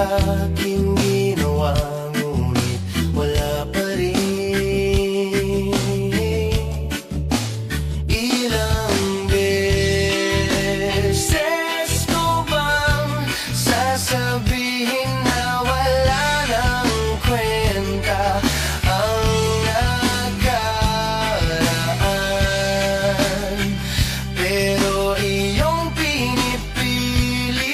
aking ginawa, ngunit wala pa rin. Ilang beses ko bang sasabihin na wala nang kwenta ang nakaraan, pero iyong pinipili.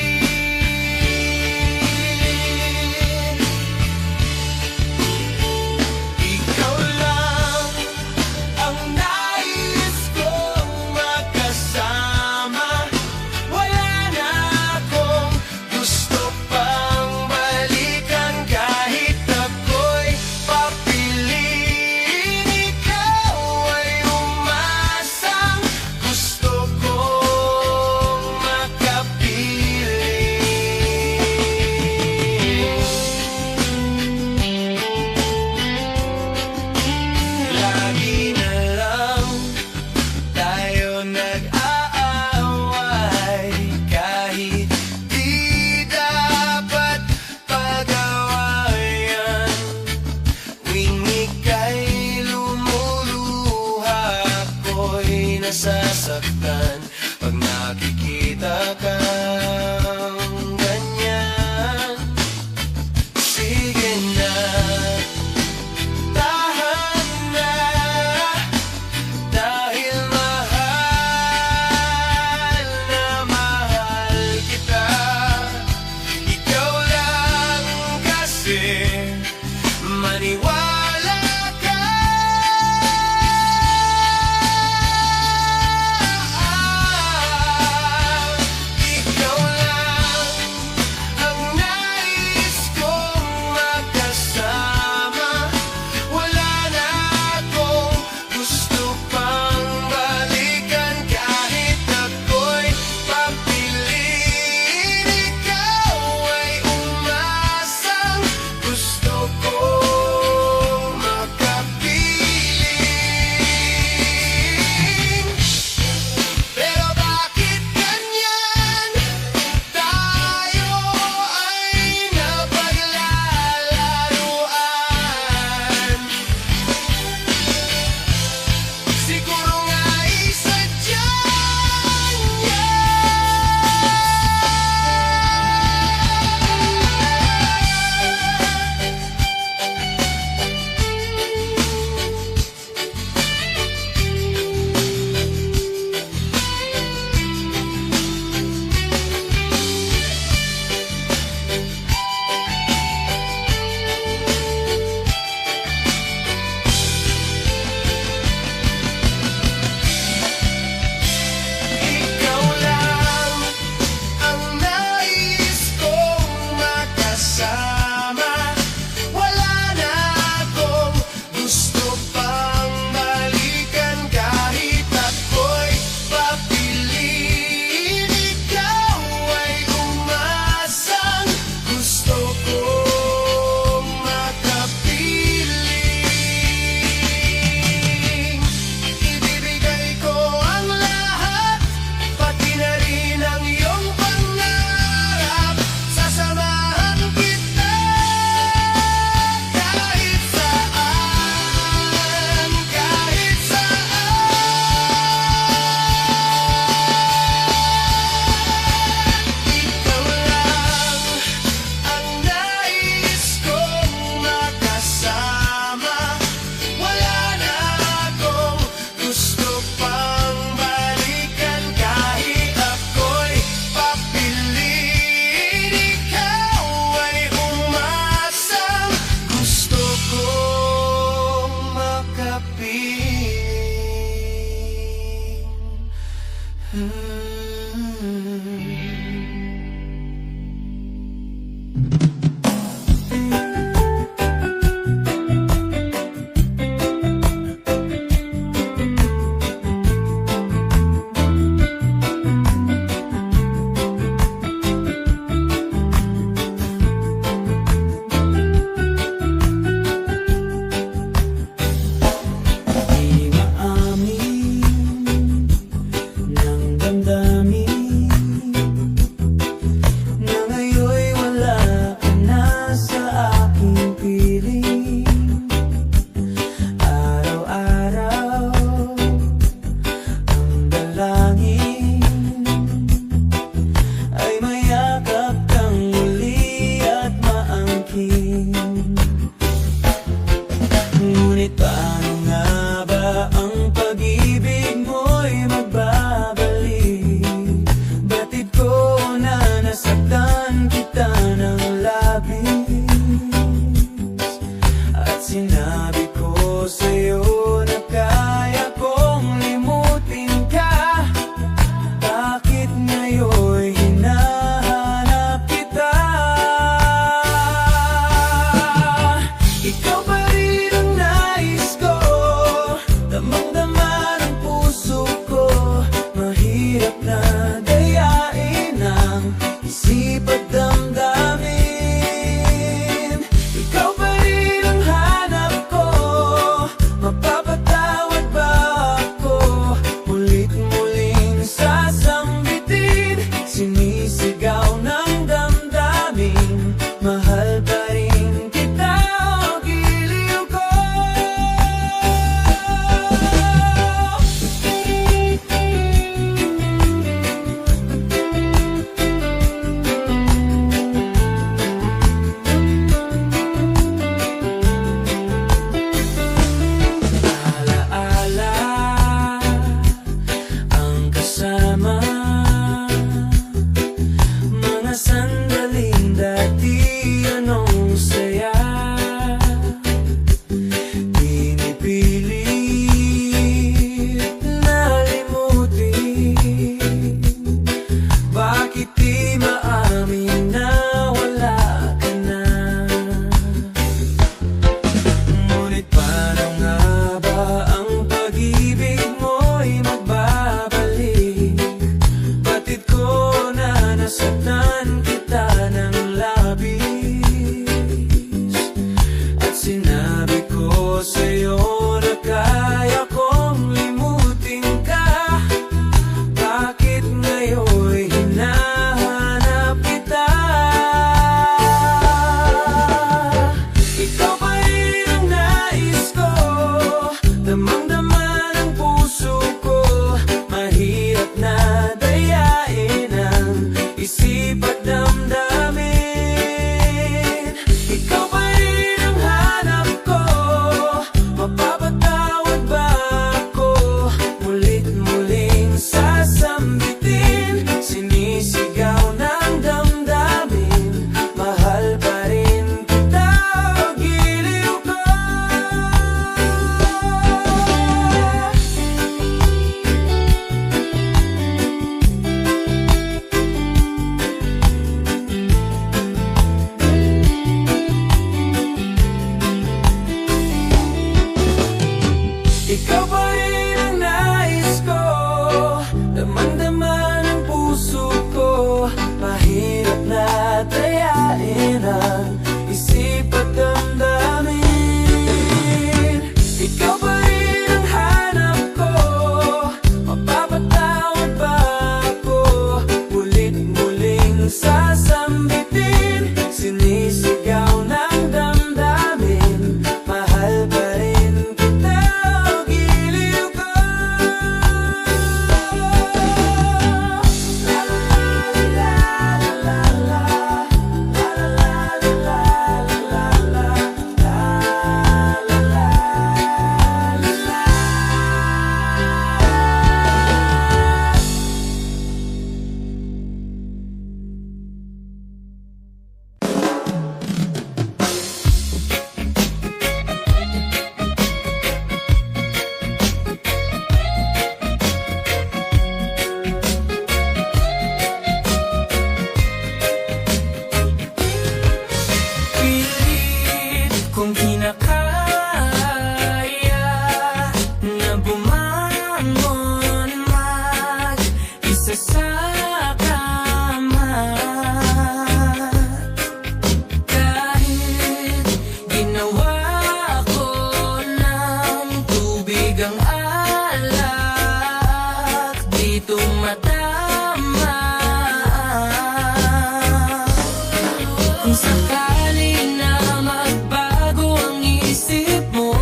Kung sakali na magbago ang isip mo,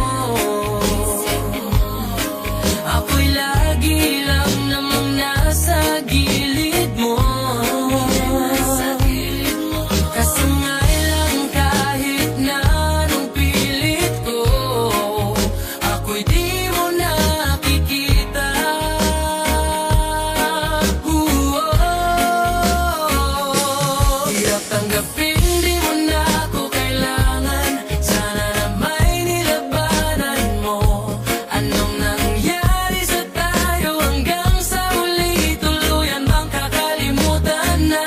ako'y lagi lang namang nasa gilid mo. Kasangay lang kahit na anong pilit ko, ako'y di mo nakikita. Hirap tanggapin, di mo na ako kailangan. Sana na may nilabanan mo. Anong nangyari sa tayo hanggang sa huli? Tuluyan bang kakalimutan na?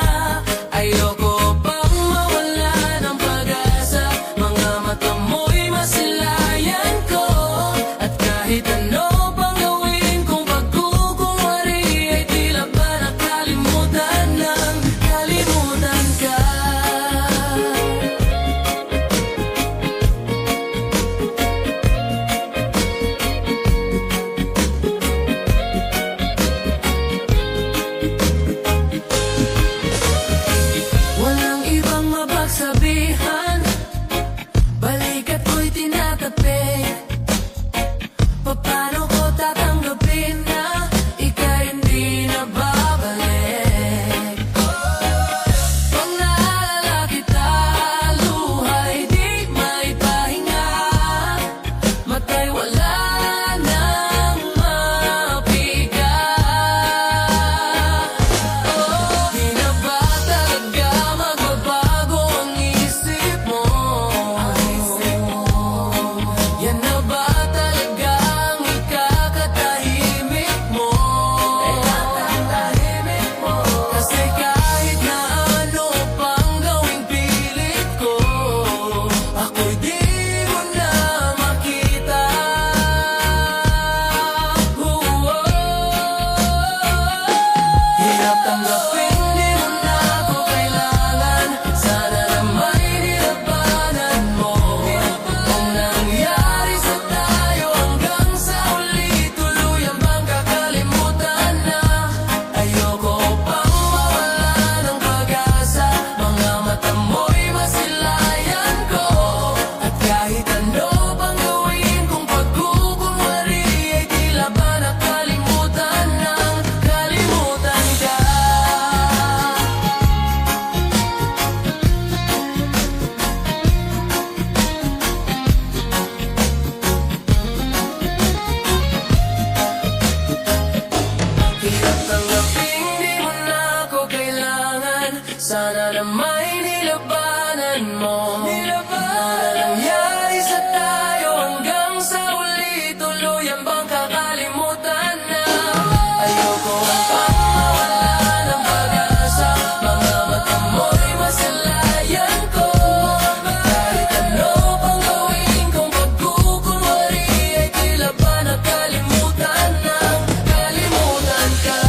Ayoko pang mawala ng pag-asa. Mga mata mo'y masilayan ko. At kahit ano pang gawin kong pagkukunwari, ay tila ba nakalimutan lang, kalimutan ka. Walang ibang mapagsabihan, balikat ko'y tinatapi. Paano ko tatanggapin na ika'y hindi na babalik? Pag naalala kita, luha'y di maipahinga. Mata'y wala nang mapiga. Di na ba talaga magbabago ang isip mo? Yan na ba talaga ang ikakatahimik mo? Kasi kahit na ano pang gawing pilit ko, ako'y di mo na makita. Hirap tanggapin, di mo na ako kailangan. Sana na may nilabanan mo. Kung nangyari sa tayo hanggang sa huli, tuluyan bang kakalimutan na? Ayoko pang mawala ng pag-asa. Mga mata mo'y masilayan ko. At kahit ano pang gawin kong pagkukunwari, ay tila ba nakalimutan ng kalimutan ka. Hirap tanggapin, di mo na ako kailangan. Sana na may nilabanan mo. Ano nangyari sa tayo hanggang sa huli? Tuluyan bang kakalimutan na? Ayoko pang mawala ng pag-asa. Mga mata mo'y masilayan ko. Kahit ano pang gawin kong pagkukunwari, ay tila ba nakalimutan na, kalimutan ka.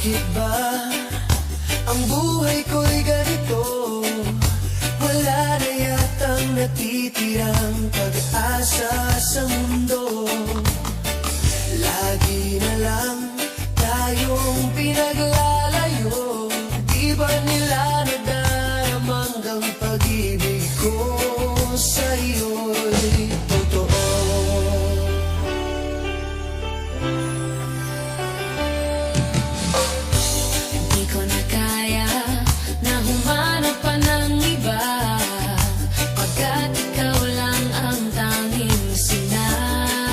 Bakit ba ang buhay ko'y ganito? Wala na yatang natitirang pag-asa sa mundo. Lagi na lang tayong pinaglalayo. Di ba nila nadaramang ang pag-ibig ko sa'yo'y totoo? Di ko na kaya na humanap pa ng iba, pagkat ikaw lang ang tanging sinanay.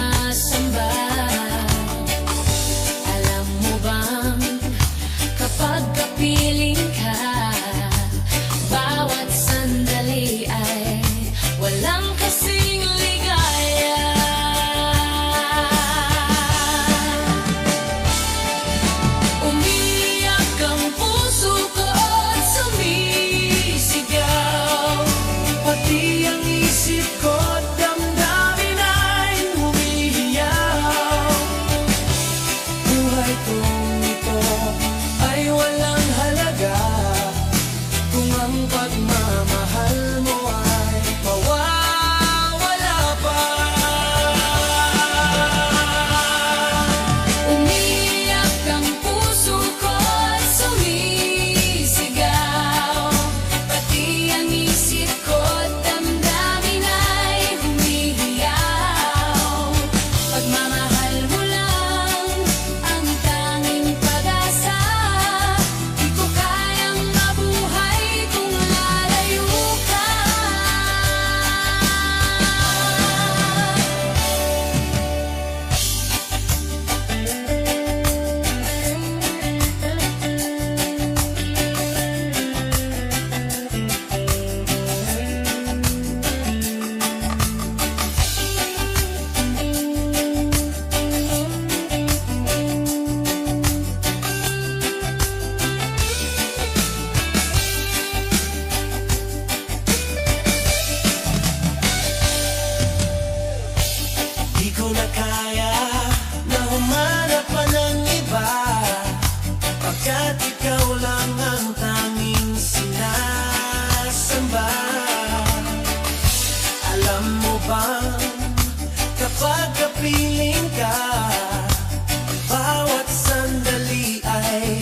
Pagkat ikaw lang ang tanging sinasamba. Alam mo bang kapag kapiling ka, bawat sandali ay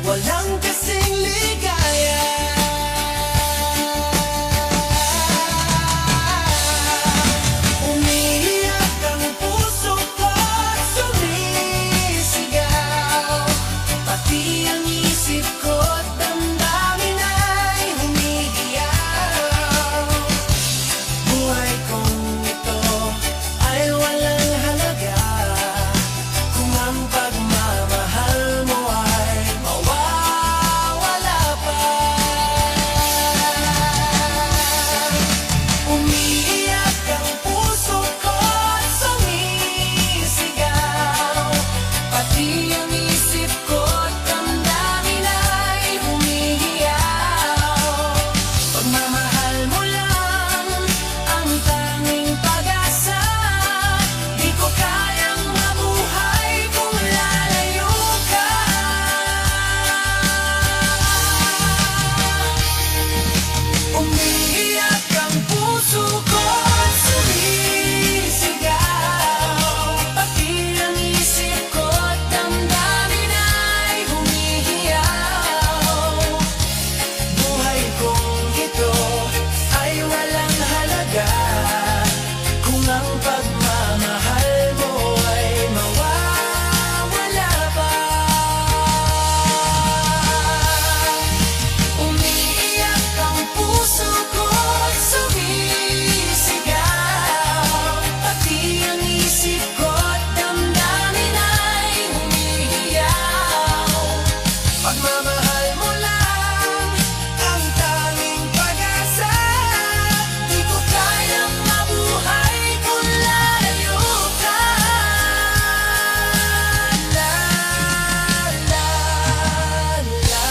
walang kasing ligaya. Umiiyak ang puso ko at sumisigaw, pati ang isip ko't damdamin ay humihiyaw. Buhay kong ito ay walang halaga kung ang pagmamahal mo ay mawawala pa. Umiiyak ang puso ko at sumisigaw, pati ang isip ko't damdamin ay humihiyaw. Pagmamahal mo lang ang tanging pag-asa, di ko kayang mabuhay kung lalayo ka. Umiiyak ang puso ko at sumisigaw, pati ang isip ko't damdamin ay humihiyaw. Buhay kong ito ay walang halaga kung ang pagmamahal mo ay mawawala pa. Umiiyak ang puso ko at sumisigaw, pati ang isip ko't damdamin ay humihiyaw. Pagmamahal mo lang ang tanging pag-asa, di ko kayang mabuhay kung lalayo ka. La, la, la.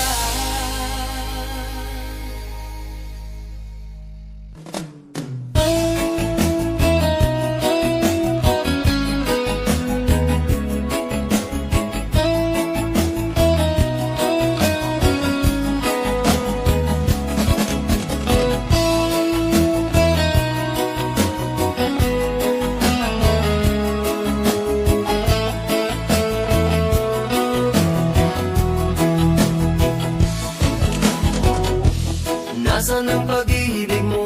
Nasaan ang pag-ibig mo?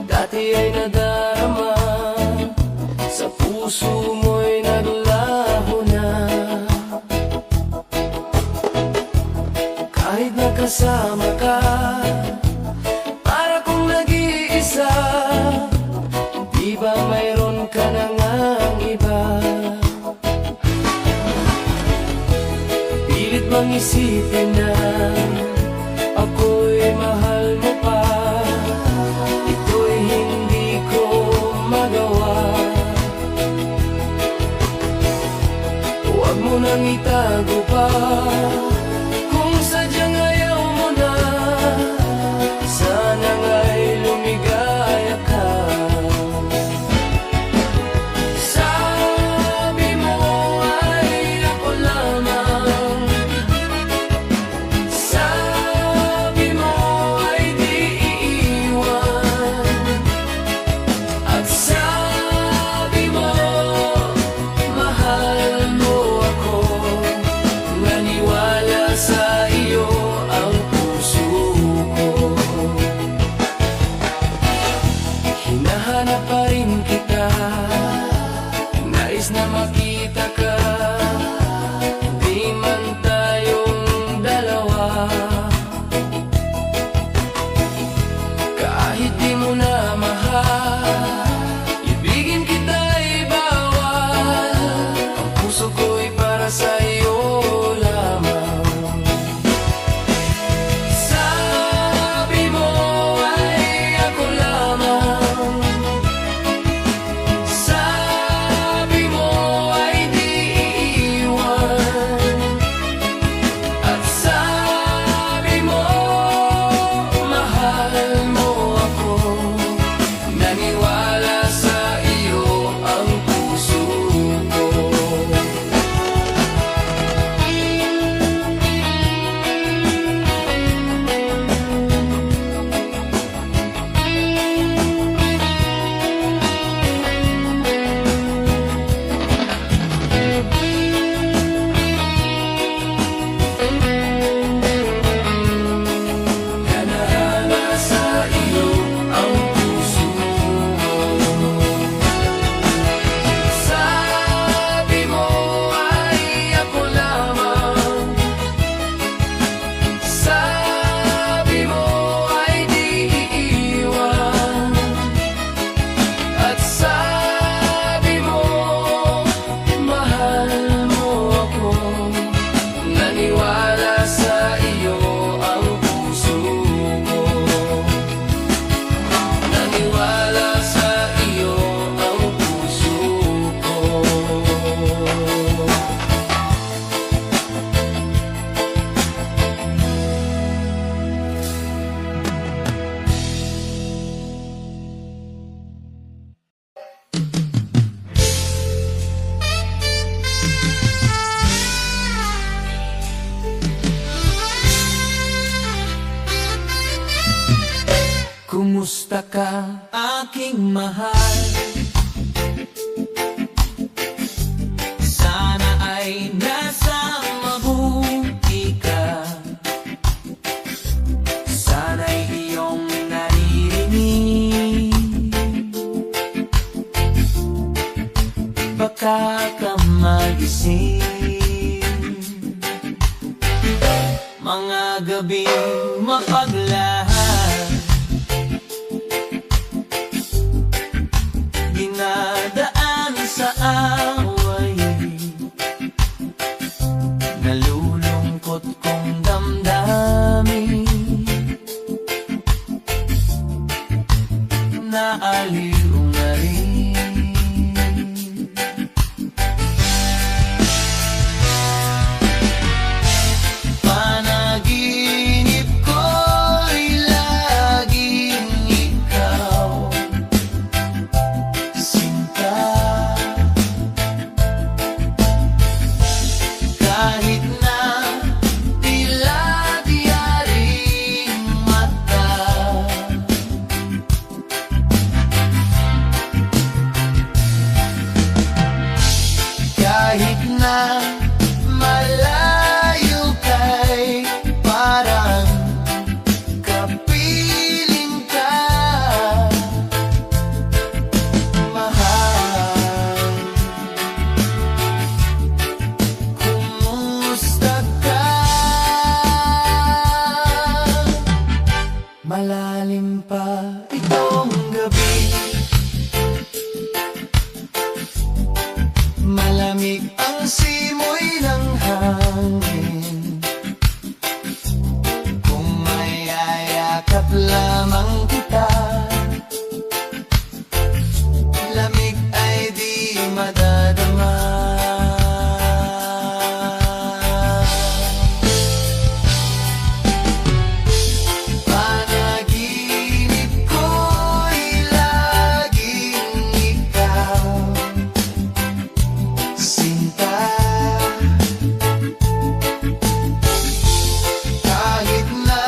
Dati ay nadarama, sa puso mo'y naglaho na. Kahit nakasama ka, para kong nag-iisa, di ba mayroon ka na ngang iba? Pilit bang isipin na ako'y mahal mo pa? Ito'y hindi ko magawa. Huwag mo nang itago pa, kung sadyang ayaw mo na, sana nga'y lumigaya ka. Sabi mo ay ako lamang, sabi mo ay di iiwan, at sabi mo mahal mo ako. Naniwala sa iyo ang puso ko. Hinahanap pa rin kita, nais na makita ka, di man tayong dalawa. Kahit di mo na mahal, ibigin kita'y bawal. Ang puso ko'y para sa iyo lamang. Naniwala sa iyo ang puso ko. Naniwala sa iyo ang puso ko. Kumusta ka, aking mahal? Sana ay nasa mabuti ka. Sana'y iyong naririnig. Baka ka magising mga gabing mapaglahat. Dinadaan sa away, nalulungkot kong damdamin. Naaliw na rin. Panaginip ko'y laging ikaw, sinta. Kahit na tila diyaring mata, kahit na malayo kay parang kapiling ka, mahal. Kumusta ka? Malalim pa itong gabi, malamig ang simoy ng hangin. Kung mayayakap lamang kita, lamig ay di madadama. Panaginip ko'y laging ikaw, sinta. Kahit na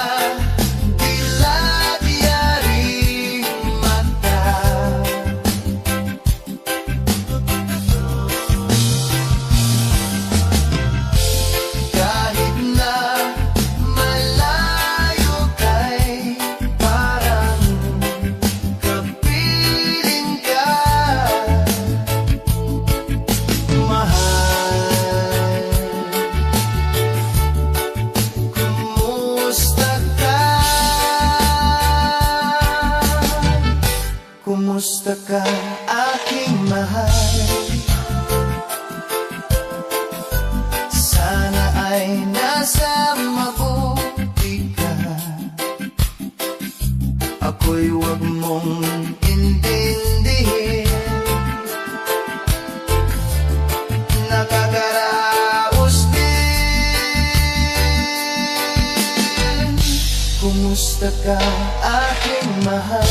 tila diyaring mata, kahit na malayo kay parang kapiling ka, mahal. Kumusta ka? Kumusta ka, aking mahal? Sana ay nasa mabuti ka. Ako'y huwag mong intindihin. Nakakaraos din. Kumusta ka, aking mahal?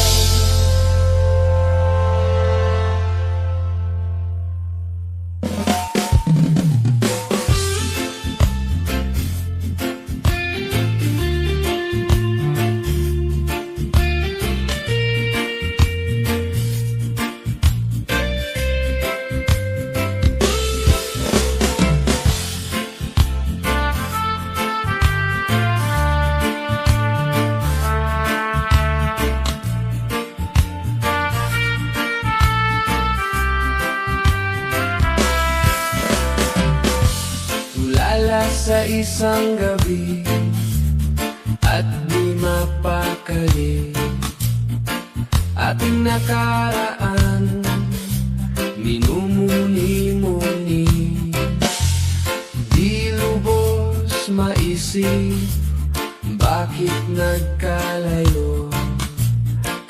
Sa isang gabi at di mapakali, ating nakaraan minumuni-muni. Di lubos maisip bakit nagkalayo.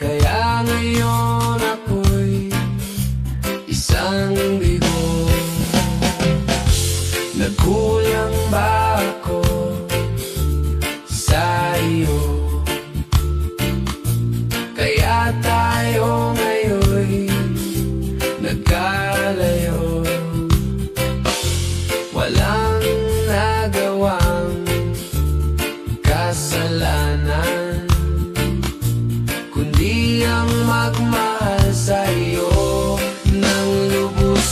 Kaya ngayon ako'y isang bigo. Nagkulang ba ako sa iyo? Kaya tayo ngayon'y nagkalayo. Walang nagawang kasalanan, kundi ang magmahal sa iyo ng lubos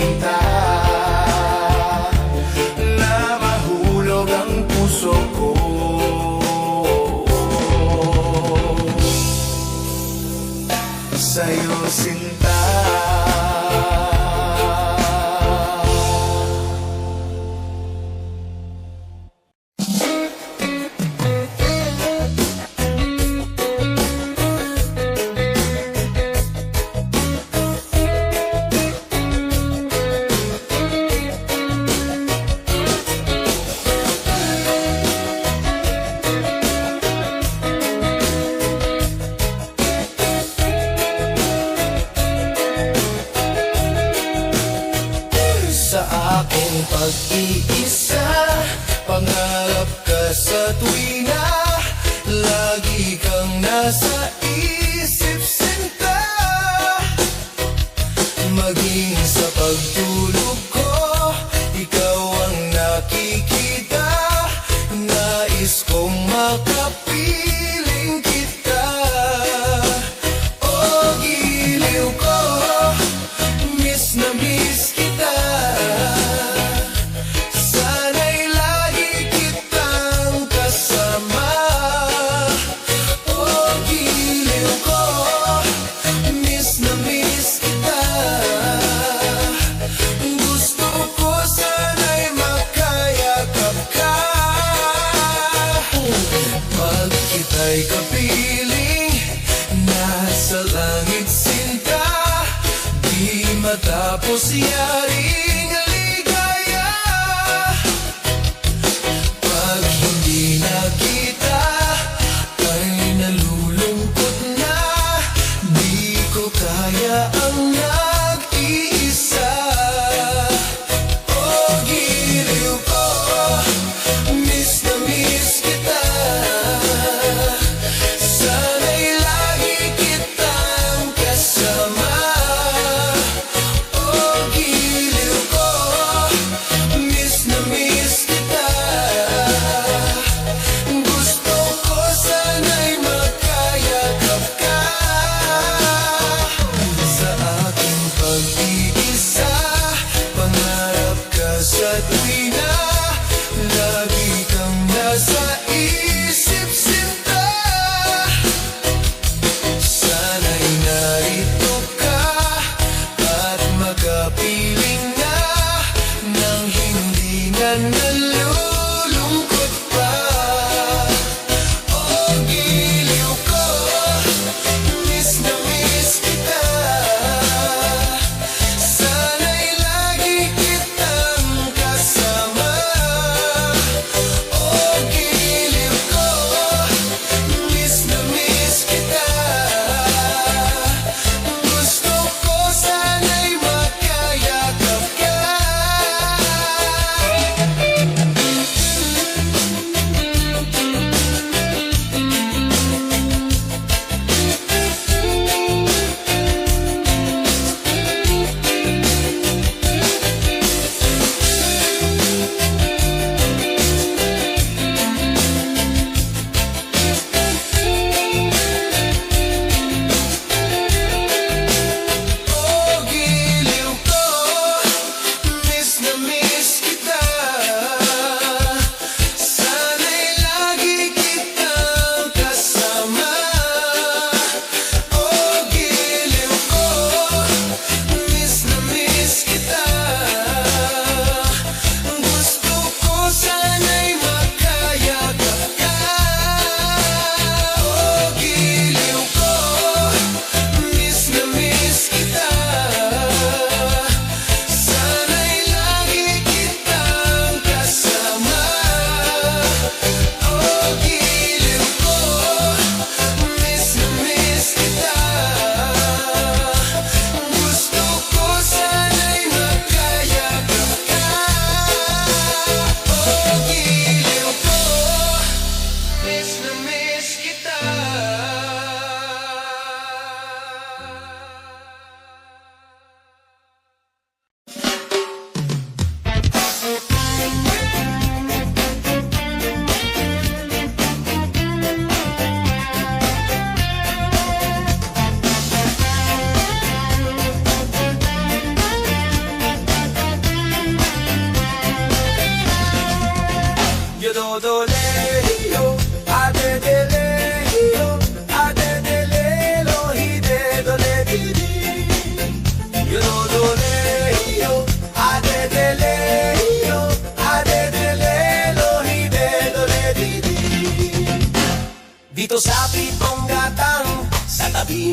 sinta na mahulog ang puso ko. Sa'yo sinta. Sa aking pag-iisa, pangarap ka sa tuwina, lagi kang nasa isip sinta. Maging sa pagtulog ko, ikaw ang nakikita, nais kong makapiling kita. O giliw ko, miss na miss kita. Sana'y lagi kitang kasama. O giliw ko, miss na miss kita. Gusto ko sana'y makayakap ka. Pag kita'y kapiling, nasa langit sinta, di matapos yaring ligaya. Pag hindi na kita, ay nalulungkot na, di ko kaya ang nag-iisa. O giliw ko, miss na miss kita. Sana'y lagi kitang kasama. O giliw ko,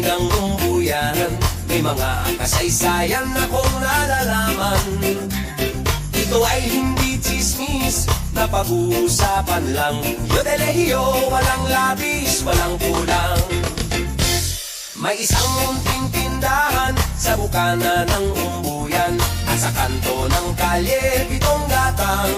ng umbuyan, may mga kasaysayan akong nalalaman. Ito ay hindi chismis na pag-uusapan lang. Yodelehiyo, walang labis, walang kulang. May isang munting tindahan sa bukana ng umbuyan, at sa kanto ng kalye, 7 gatang.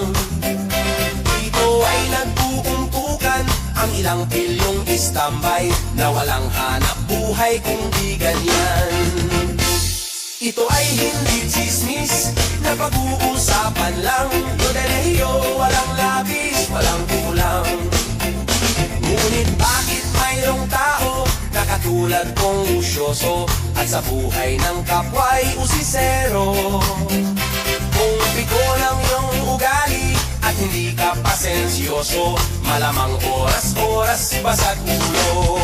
Dito ay nagpupuntukan ang ilang pilyong istambay na walang hanap buhay kung di ganyan. Ito ay hindi chismis na pag-uusapan lang. Yodelehiyo, walang labis, walang kulang. Ngunit bakit mayroong tao na katulad kong usyoso at sa buhay ng kapwa'y usisero? Kung piko ng iyong ugali at hindi ka pasensyoso, malamang oras-oras basag ulo.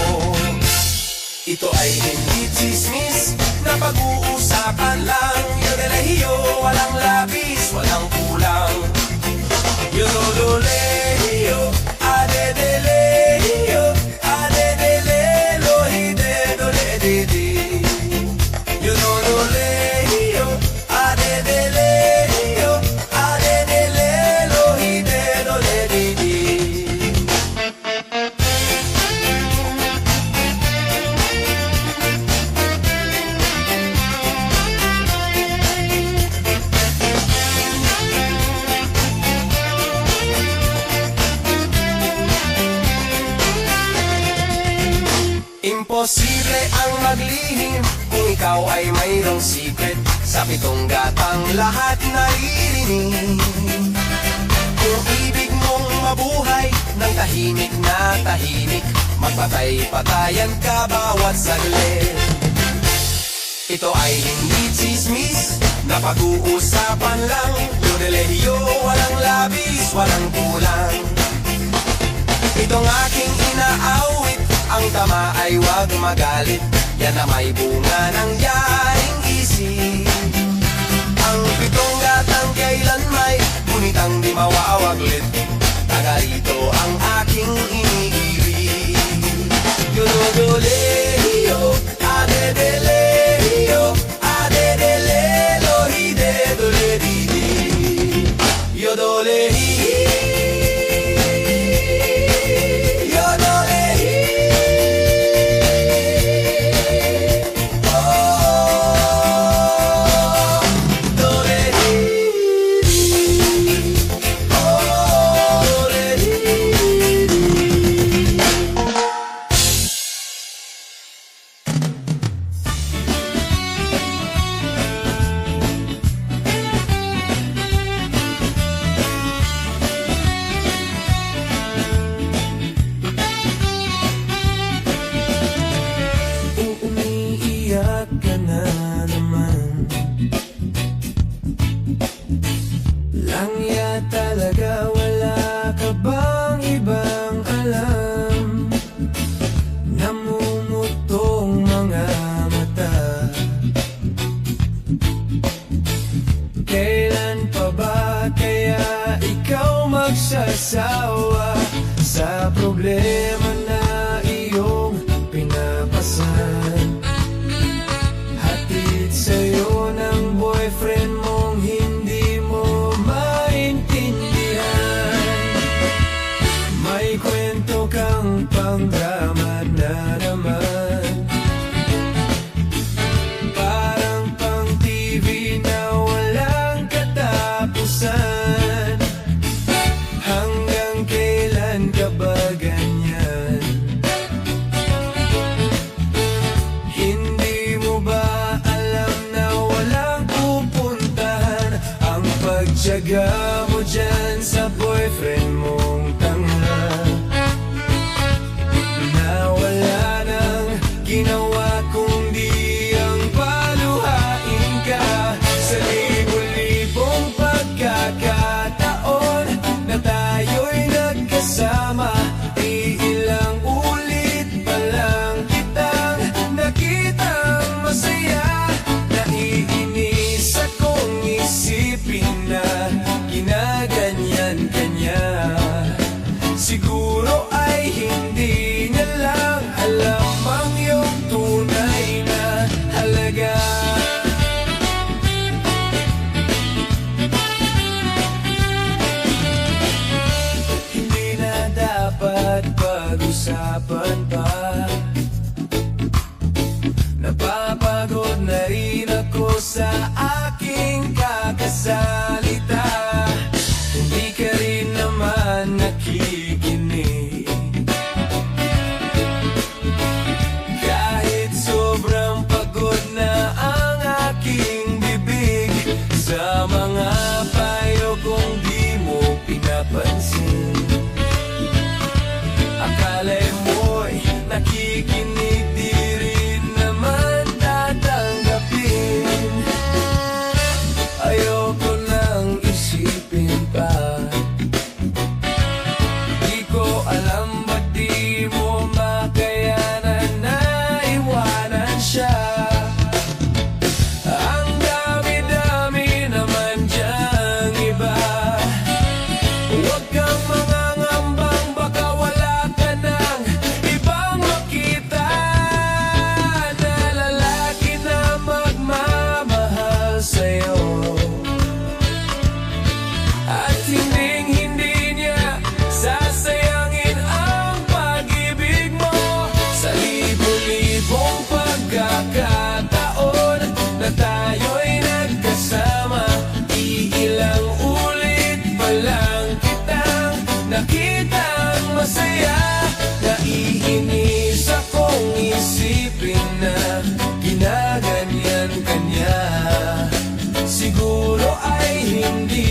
Ito ay hindi chismis na pag-uusapan lang. Yodelehiyo, walang labis, walang kulang. Yodolehiyo, adedelehiyo, adedelelo, hidedoledi. Yodolehiyo, adedelehiyo, adedelelo, hidedoledi. Imposible ang maglihim kung ikaw ay mayroong secret. Sa 7 gatang lahat naririnig. Kung ibig mong mabuhay ng tahimik na tahimik, magpatay-patayan ka bawat saglit. Ito ay hindi chismis na pag-uusapan lang. Yodelehiyo, walang labis, walang kulang. Itong aking inaawit, ang tama ay wag magalit. Yan na may bunga ng yaring isip. Ang 7 gatang kailan may ngunitang di mawawaglit. Taga rito ang aking iniibig. Yodolehiyo, adedelehiyo, adedelelo, hidedoledi. Yodolehiyo, umiiyak ka na naman. Langya talaga, wala ka bang ibang alam? Namumutong mga mata. Kailan pa ba kaya ikaw magsasawa sa problema na iyong pinapasan? Hatid sa'yo ng boyfriend mong hindi mo maintindihan. May kwento kang pangdrama na naman. Parang pang TV na walang katapusan. Hanggang kailan ka ba ganyan? Hindi mo ba alam na walang pupuntahan ang pagtiyaga mo dyan sa boyfriend mong tanga? Na wala nang ginawa kundi ang paluhain ka sa libo-libong pagkakataon na tayo'y nagkasama. Iilang ulit pa lang kitang nakitang masaya. Naiinis akong isipin na nagsasalita, hindi ka rin naman nakikinig. Kahit sobrang pagod na ang aking bibig, sa mga payo kong di mo pinapansin. Akala mo'y nakikinig, di rin naman tatanggapin. Ayoko nang isipin pa, di ko alam ba't di mo makayanan na iwanan siya. Ang dami-dami naman diyang iba. Huwag kang mangangambang, baka wala ka ng ibang makita na lalaki na magmamahal sa'yo. At hinding-hindi niya sasayangin ang pag-ibig mo. Sa libo-libong pagkakataon na tayo'y nagkasama, iilang ulit pa lang kitang nakitang masaya. Naiinis akong isipin na ginaganyan ka niya. Siguro ay hindi